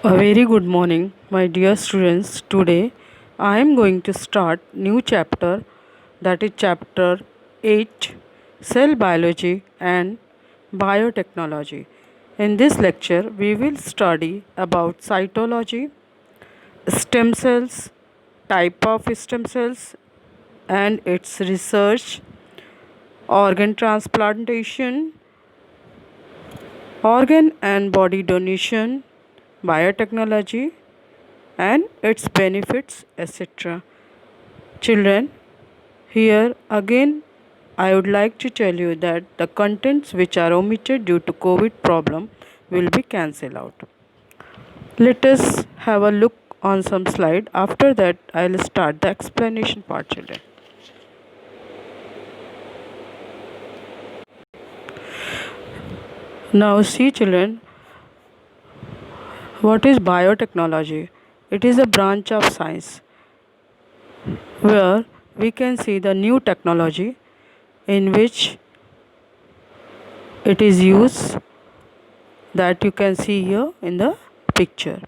A very good morning, my dear students. Today I am going to start new chapter, that is chapter 8, cell biology and biotechnology. In this lecture we will study about cytology, stem cells, type of stem cells and its research, organ transplantation, organ and body donation, biotechnology and its benefits, etc. Children, here again I would like to tell you that the contents which are omitted due to COVID problem will be cancelled out. Let us have a look on some slide. After that I will start the explanation part, children. Now see, children, what is biotechnology? It is a branch of science where we can see the new technology in which it is used, that you can see here in the picture.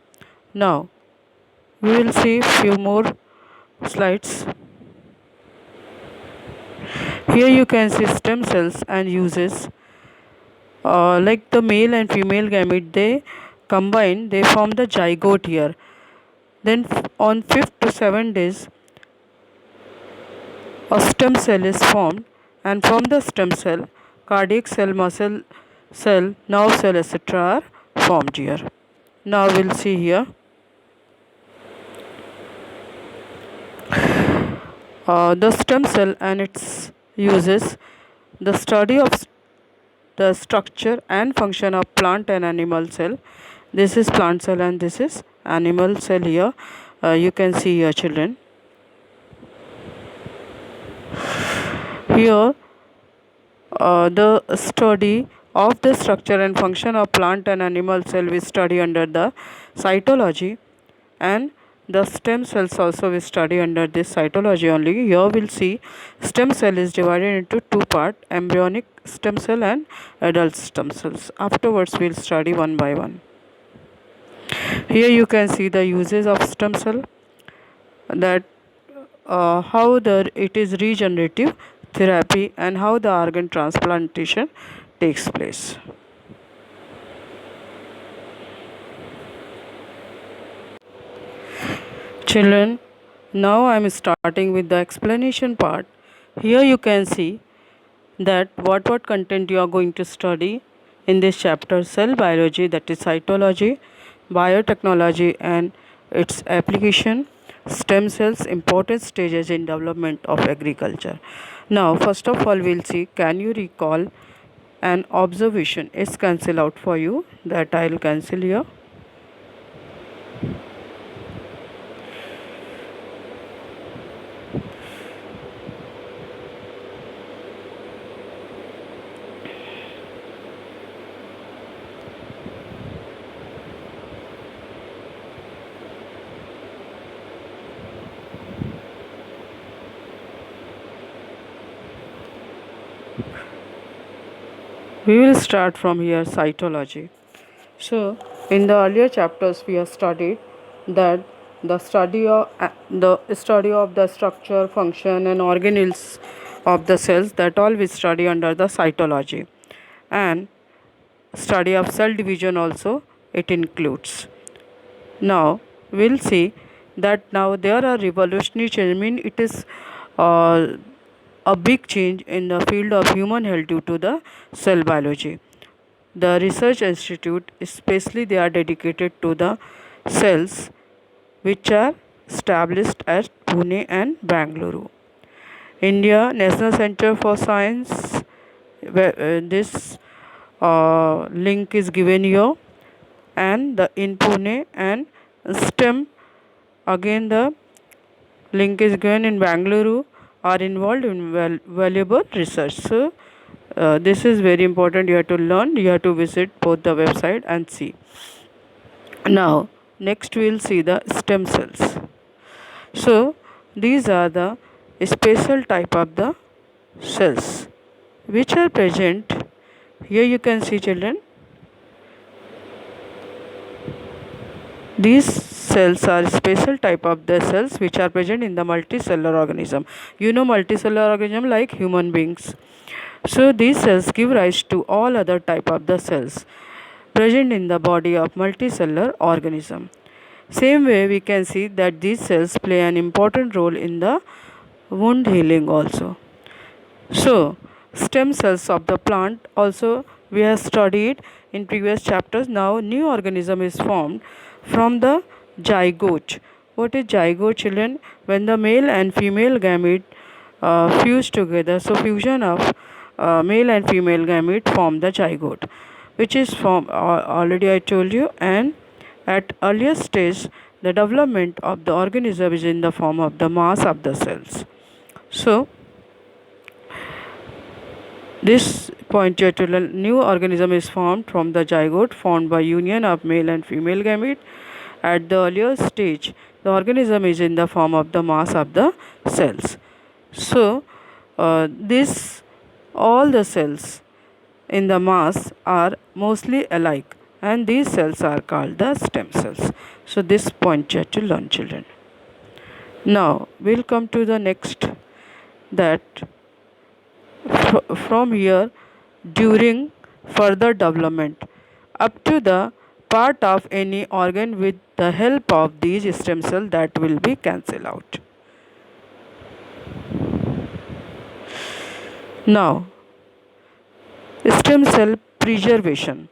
Now we will see few more slides. Here you can see stem cells and uses. Like the male and female gamete, they combine, they form the zygote here. Then on 5th to 7 days a stem cell is formed, and from the stem cell cardiac cell, muscle cell, nerve cell, etc. are formed here. Now we'll see here the stem cell and its uses. The study of the structure and function of plant and animal cell. This is plant cell and this is animal cell here. You can see here, children. Here the study of the structure and function of plant and animal cell we study under the cytology, and the stem cells also we study under this cytology only. Here we'll see stem cell is divided into two parts, embryonic stem cell and adult stem cells. Afterwards we'll study one by one. Here you can see the uses of stem cell, that how it is regenerative therapy and how the organ transplantation takes place. Children, now I am starting with the explanation part. Here you can see that what content you are going to study in this chapter: cell biology, that is cytology, biotechnology and its application, stem cells, important stages in development of agriculture. Now first of all we'll see, can you recall an observation? Is cancel out for you, that I will cancel here. We will start from here, cytology. So, in the earlier chapters, we have studied that the study of the structure, function, and organelles of the cells, that all we study under the cytology, and study of cell division also it includes. Now we'll see that now there are revolutionary change. I mean, it is uh, a big change in the field of human health due to the cell biology. The research institute, especially they are dedicated to the cells, which are established at Pune and Bangalore. India National Center for Science, this link is given here, and the in Pune, and STEM, again the link is given in Bangalore, are involved in valuable research. So this is very important. You have to learn, you have to visit both the website and see. Now next we will see the stem cells. So these are the special type of the cells which are present here. You can see, children, These cells are special type of the cells which are present in the multicellular organism. You know multicellular organism like human beings. So these cells give rise to all other type of the cells present in the body of multicellular organism. Same way we can see that these cells play an important role in the wound healing also. So, stem cells of the plant also we have studied in previous chapters. Now, new organism is formed from the zygote. What is zygote, children? When the male and female gamete fuse together. So, fusion of male and female gamete form the zygote, which is formed already I told you. And at earlier stage, the development of the organism is in the form of the mass of the cells. So, this pointer to a new organism is formed from the zygote formed by union of male and female gamete. At the earlier stage, the organism is in the form of the mass of the cells. So, this all the cells in the mass are mostly alike, and these cells are called the stem cells. So, this pointer to learn, children. Now, we'll come to the next, that from here during further development up to the part of any organ with the help of these stem cells that will be cancelled out. Now, stem cell preservation.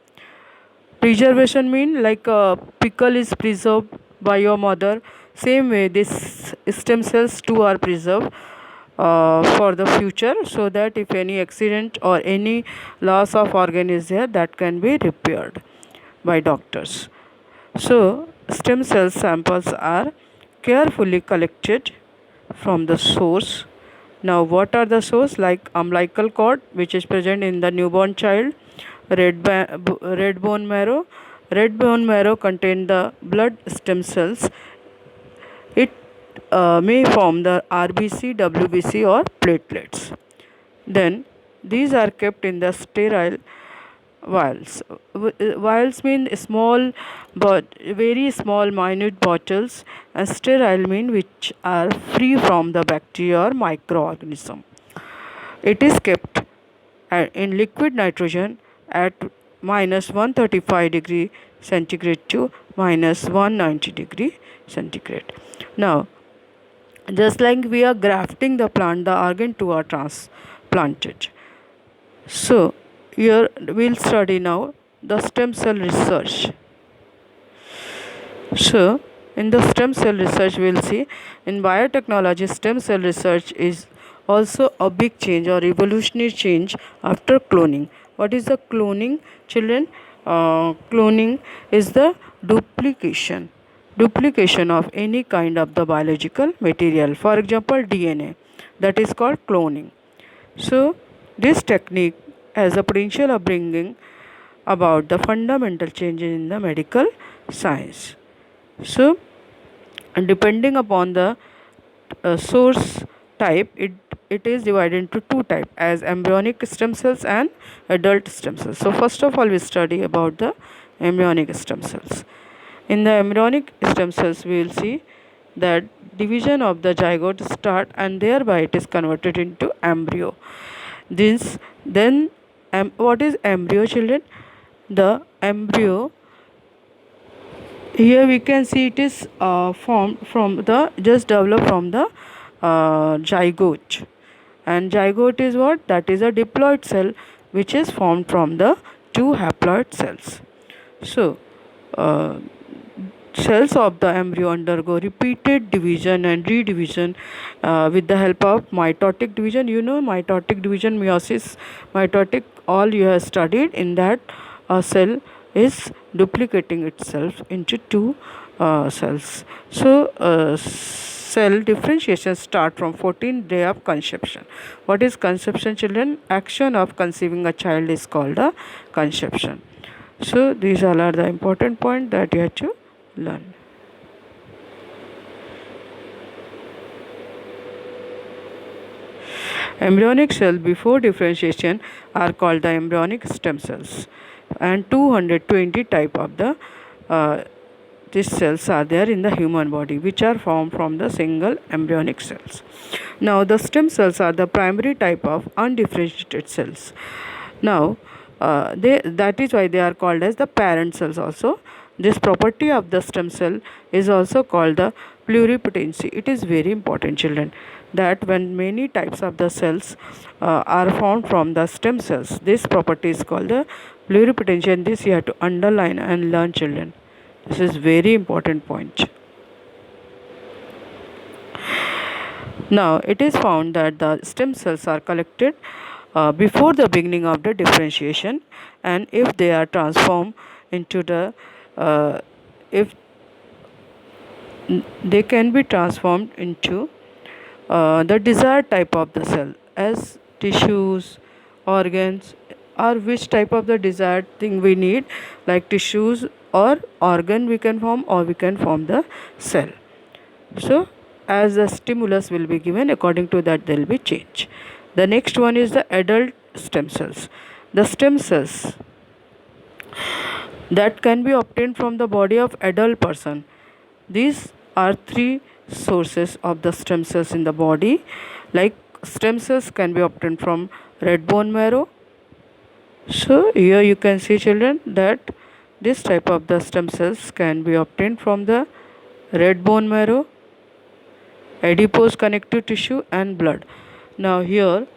Preservation mean like a pickle is preserved by your mother. Same way, this stem cells too are preserved for the future, so that if any accident or any loss of organ is there, that can be repaired by doctors. So, stem cell samples are carefully collected from the source. Now, what are the source? Like umbilical cord, which is present in the newborn child, red bone marrow. Red bone marrow contain the blood stem cells. It may form the RBC, WBC or platelets. Then these are kept in the sterile vials. Vials mean small but very small minute bottles, and sterile mean which are free from the bacteria or microorganism. It is kept in liquid nitrogen at minus 135 degree centigrade to minus 190 degree centigrade. Now, just like we are grafting the plant, the organ to are transplanted. So, here we'll study now the stem cell research. So, in the stem cell research, we'll see in biotechnology, stem cell research is also a big change or evolutionary change after cloning. What is the cloning, children? Cloning is the duplication of any kind of the biological material. For example, DNA. That is called cloning. So, this technique has the potential of bringing about the fundamental changes in the medical science. So, depending upon the source type, it is divided into two types as embryonic stem cells and adult stem cells. So, first of all, we study about the embryonic stem cells. In the embryonic stem cells, we will see that division of the zygote start, and thereby it is converted into embryo. Then what is embryo, children? The embryo, here we can see it is formed from the developed from the zygote, and zygote is what? That is a diploid cell which is formed from the two haploid cells. So, cells of the embryo undergo repeated division and redivision with the help of mitotic division. You know mitotic division, meiosis, mitotic, all you have studied. In that, a cell is duplicating itself into two cells. So, cell differentiation start from 14th day of conception. What is conception, children? Action of conceiving a child is called a conception. So, these all are the important points that you have to learn. Embryonic cells before differentiation are called the embryonic stem cells, and 220 type of the these cells are there in the human body, which are formed from the single embryonic cells. Now, the stem cells are the primary type of undifferentiated cells. Now, that is why they are called as the parent cells also. This property of the stem cell is also called the pluripotency. It is very important, children, that when many types of the cells are formed from the stem cells, this property is called the pluripotency, and this you have to underline and learn, children. This is very important point. Now, it is found that the stem cells are collected before the beginning of the differentiation, and if they are transformed into the if they can be transformed into the desired type of the cell as tissues, organs, or which type of the desired thing we need, like tissues or organ we can form, or we can form the cell. So, as the stimulus will be given, according to that there will be change. The next one is the adult stem cells. The stem cells that can be obtained from the body of adult person. These are three sources of the stem cells in the body. Like stem cells can be obtained from red bone marrow. So here you can see, children, that this type of the stem cells can be obtained from the red bone marrow, adipose connective tissue, and blood. Now here,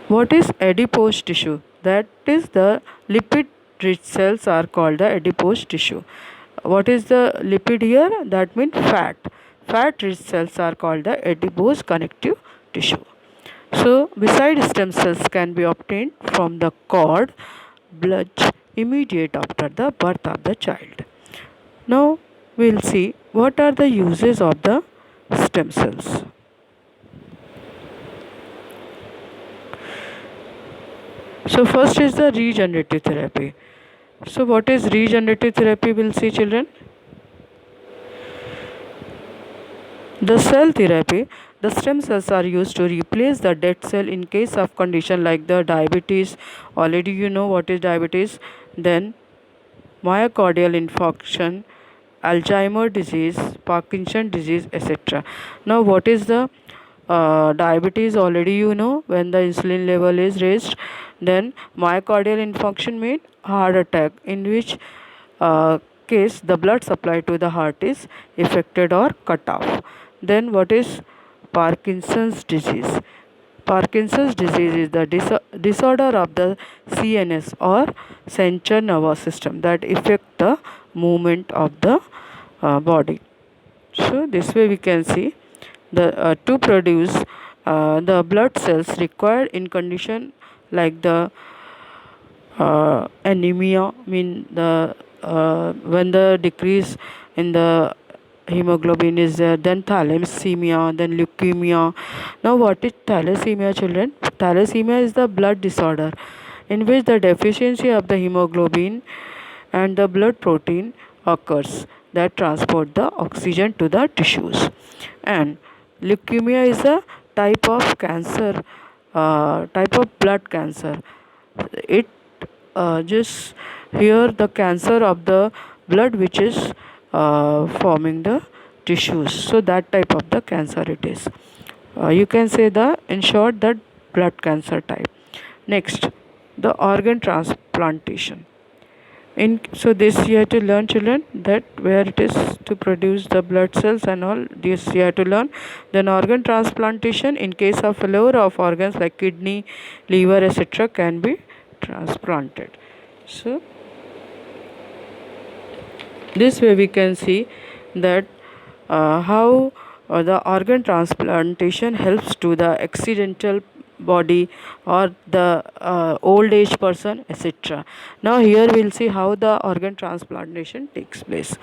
what is adipose tissue? That is the lipid rich cells are called the adipose tissue. What is the lipid here? That means fat. Fat rich cells are called the adipose connective tissue. So, besides stem cells can be obtained from the cord blood immediate after the birth of the child. Now, we will see what are the uses of the stem cells. So, first is the regenerative therapy. So, what is regenerative therapy? We'll see, children. The cell therapy, the stem cells are used to replace the dead cell in case of condition like the diabetes. Already you know what is diabetes. Then myocardial infarction, Alzheimer disease, Parkinson disease, etc. Now, what is the diabetes? Already you know, when the insulin level is raised. Then myocardial infarction means heart attack, in which case the blood supply to the heart is affected or cut off. Then what is Parkinson's disease? Parkinson's disease is the disorder of the CNS or central nervous system that affect the movement of the body. So this way we can see the to produce the blood cells required in condition like the anemia, mean the when the decrease in the hemoglobin is there, then thalassemia, then leukemia. Now, what is thalassemia, children? Thalassemia is the blood disorder in which the deficiency of the hemoglobin and the blood protein occurs that transport the oxygen to the tissues. And leukemia is a type of cancer, type of blood cancer. It just here the cancer of the blood which is forming the tissues. So that type of the cancer it is. You can say the, in short, that blood cancer type. Next, the organ transplantation. So this you have to learn, children, that where it is to produce the blood cells and all this you have to learn. Then organ transplantation, in case of failure of organs like kidney, liver, etc., can be transplanted. So this way we can see that how the organ transplantation helps to the accidental body or the old age person, etc. Now here we will see how the organ transplantation takes place.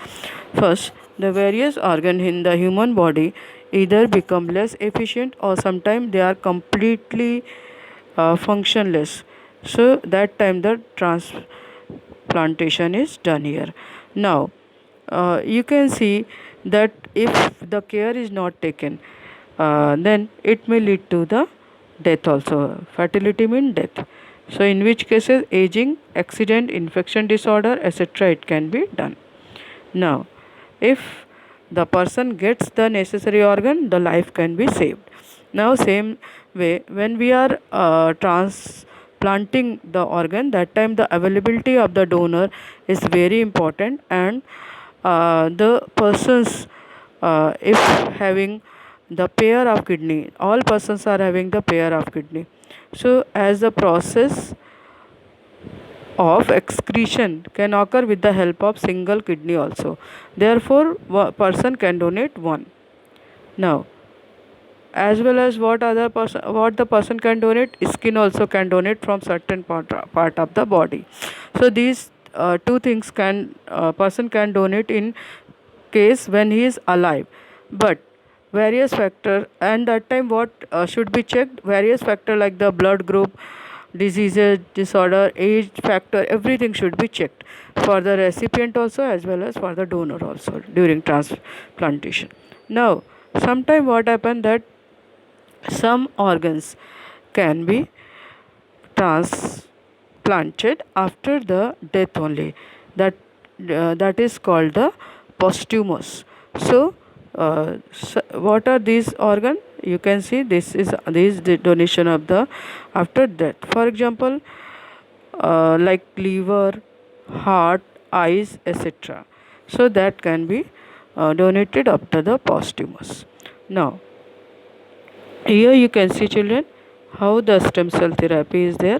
First, the various organs in the human body either become less efficient or sometimes they are completely functionless. So that time the transplantation is done here. Now you can see that if the care is not taken, then it may lead to the death also. Fertility means death. So in which cases aging, accident, infection disorder, etc. it can be done. Now, if the person gets the necessary organ, the life can be saved. Now, same way, when we are transplanting the organ, that time the availability of the donor is very important, and the persons, if having the pair of kidney, all persons are having the pair of kidney. So, as the process of excretion can occur with the help of single kidney also. Therefore, person can donate one. Now, as well as what the person can donate, skin also can donate from certain part of the body. So these two things can person can donate in case when he is alive. But various factor, and that time what should be checked, various factor like the blood group, diseases, disorder, age factor, everything should be checked for the recipient also as well as for the donor also during transplantation. Now, sometime what happen that some organs can be transplanted after the death only. That that is called the posthumous. So, what are these organ? You can see this the donation of the after death. For example, like liver, heart, eyes, etc. So that can be donated after the posthumous. Now, here you can see, children, how the stem cell therapy is there.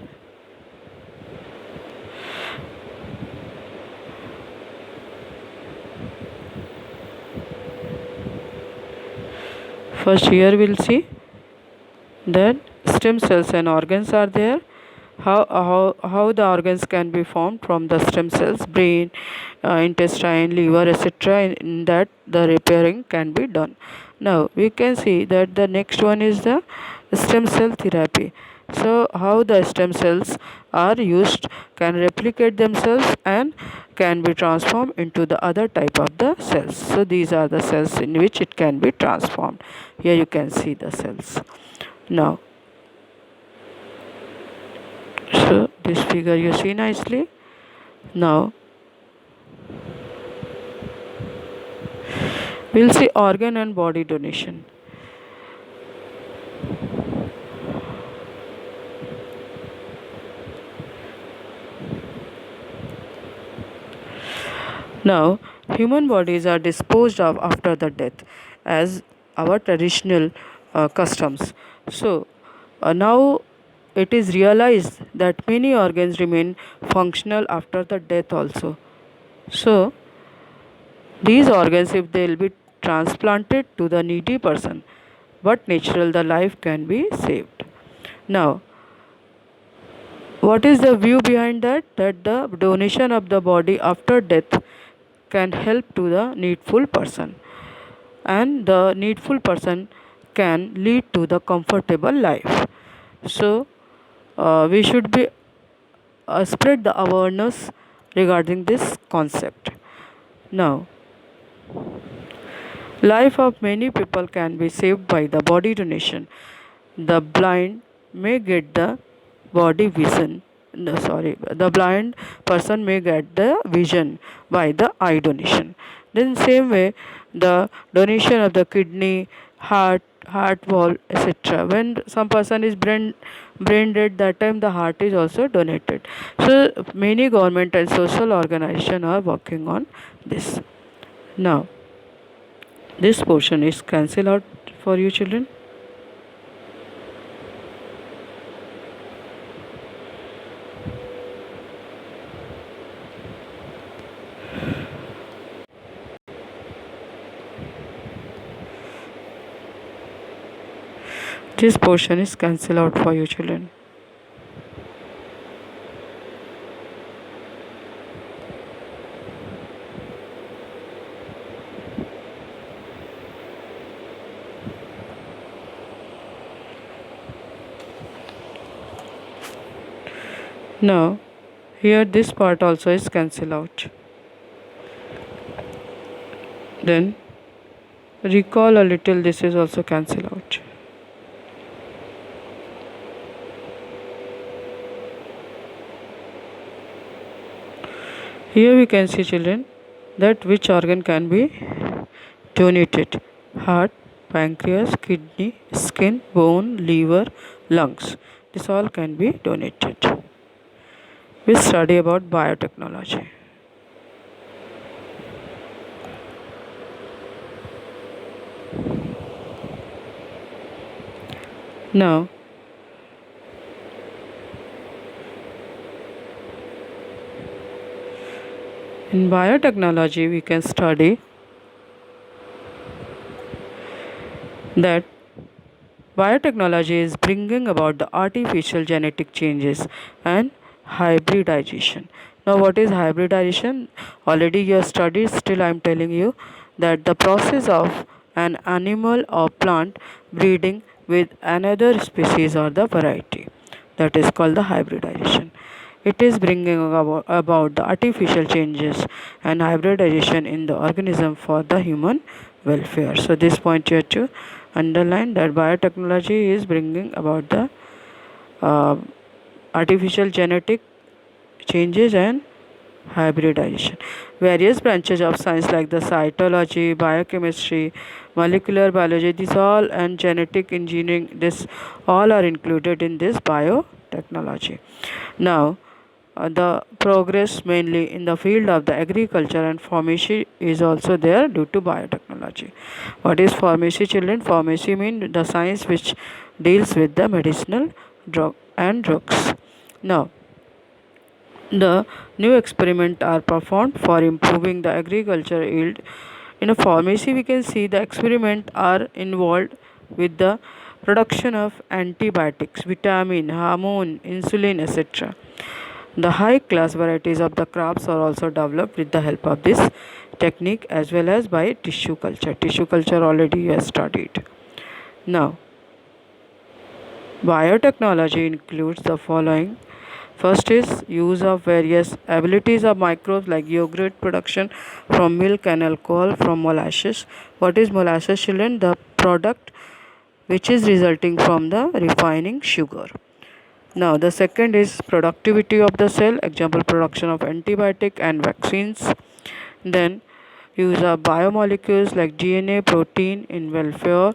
First, here we'll see that stem cells and organs are there. How the organs can be formed from the stem cells, brain, intestine, liver, etc. In that the repairing can be done. Now we can see that the next one is the stem cell therapy. So how the stem cells are used, can replicate themselves and can be transformed into the other type of the cells. So these are the cells in which it can be transformed. Here you can see the cells. Now, so this figure you see nicely. Now we'll see organ and body donation. Now, human bodies are disposed of after the death as our traditional customs. So, now it is realized that many organs remain functional after the death also. So, these organs, if they will be transplanted to the needy person, but natural, the life can be saved. Now, what is the view behind that? That the donation of the body after death can help to the needful person, and the needful person can lead to the comfortable life. So, we should be spread the awareness regarding this concept. Now, life of many people can be saved by the body donation. The blind may get the body vision. No, sorry, the blind person may get the vision by the eye donation. Then same way, the donation of the kidney, heart valve, etc. When some person is brain dead, that time the heart is also donated. So many government and social organization are working on this. Now, this portion is cancelled out for you, children. This portion is cancelled out for you, children. Now, here this part also is cancelled out. Then, recall a little, this is also cancelled out. Here we can see, children, that which organ can be donated: heart, pancreas, kidney, skin, bone, liver, lungs. This all can be donated. We study about biotechnology. Now, in biotechnology, we can study that biotechnology is bringing about the artificial genetic changes and hybridization. Now, what is hybridization? Already you have studied, still I am telling you that the process of an animal or plant breeding with another species or the variety, that is called the hybridization. It is bringing about the artificial changes and hybridization in the organism for the human welfare. So, this point you have to underline, that biotechnology is bringing about the uh, artificial genetic changes and hybridization. Various branches of science like the cytology, biochemistry, molecular biology, these all, and genetic engineering, this all are included in this biotechnology. Now, the progress mainly in the field of the agriculture and pharmacy is also there due to biotechnology. What is pharmacy, children? Pharmacy means the science which deals with the medicinal drug and drugs. Now, the new experiments are performed for improving the agriculture yield. In a pharmacy, we can see the experiments are involved with the production of antibiotics, vitamin, hormone, insulin, etc. The high class varieties of the crops are also developed with the help of this technique, as well as by tissue culture. Tissue culture already you have studied. Now, biotechnology includes the following. First is use of various abilities of microbes like yogurt production from milk and alcohol from molasses. What is molasses, children? The product which is resulting from the refining sugar. Now, the second is productivity of the cell, example production of antibiotic and vaccines. Then, use of biomolecules like DNA, protein in welfare,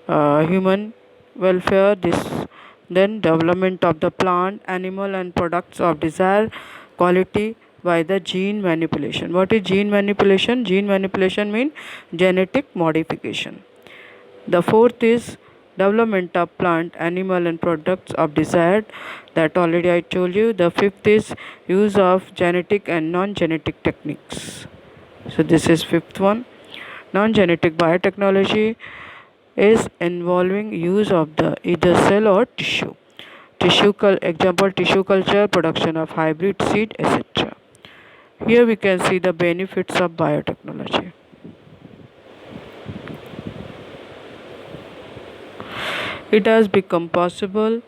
human welfare. This then development of the plant, animal, and products of desired quality by the gene manipulation. What is gene manipulation? Gene manipulation means genetic modification. The fourth is development of plant, animal, and products of desired, that already I told you. The fifth is use of genetic and non-genetic techniques. So this is fifth one. Non-genetic biotechnology is involving use of the either cell or tissue. Example tissue culture, production of hybrid seed, etc. Here we can see the benefits of biotechnology. It has become possible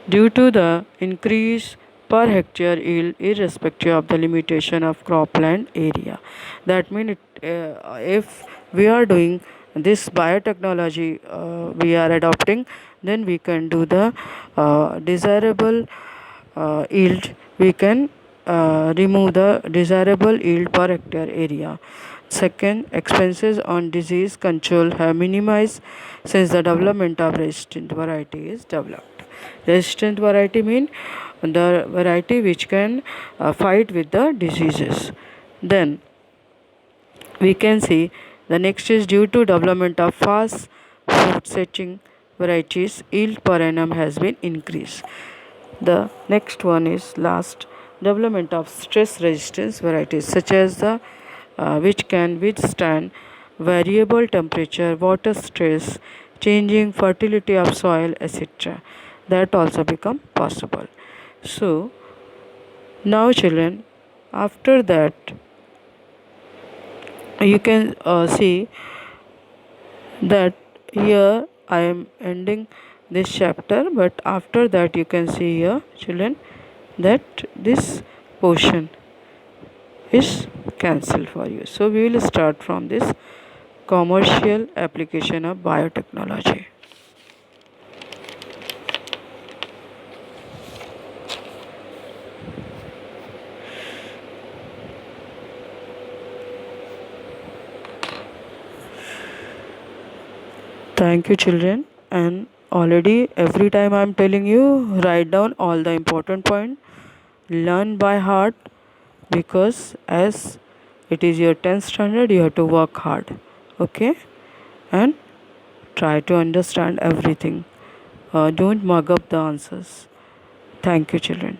due to the increase per hectare yield irrespective of the limitation of cropland area. That means if we are doing this biotechnology, we are adopting, then we can do the desirable yield. We can remove the desirable yield per hectare area. Second, expenses on disease control have minimized since the development of resistant variety is developed. Resistant variety means the variety which can fight with the diseases. Then we can see the next is due to development of fast fruit setting varieties, yield per annum has been increased. The next one is last, development of stress resistance varieties such as the which can withstand variable temperature, water stress, changing fertility of soil, etc. That also become possible. So now, children, after that you can see that here I am ending this chapter, but after that you can see here, children, that this portion is cancelled for you. So we will start from this commercial application of biotechnology. Thank you, children. And already every time I'm telling you, write down all the important point. Learn by heart, because as it is your 10th standard, you have to work hard. Okay? And try to understand everything. Don't mug up the answers. Thank you, children.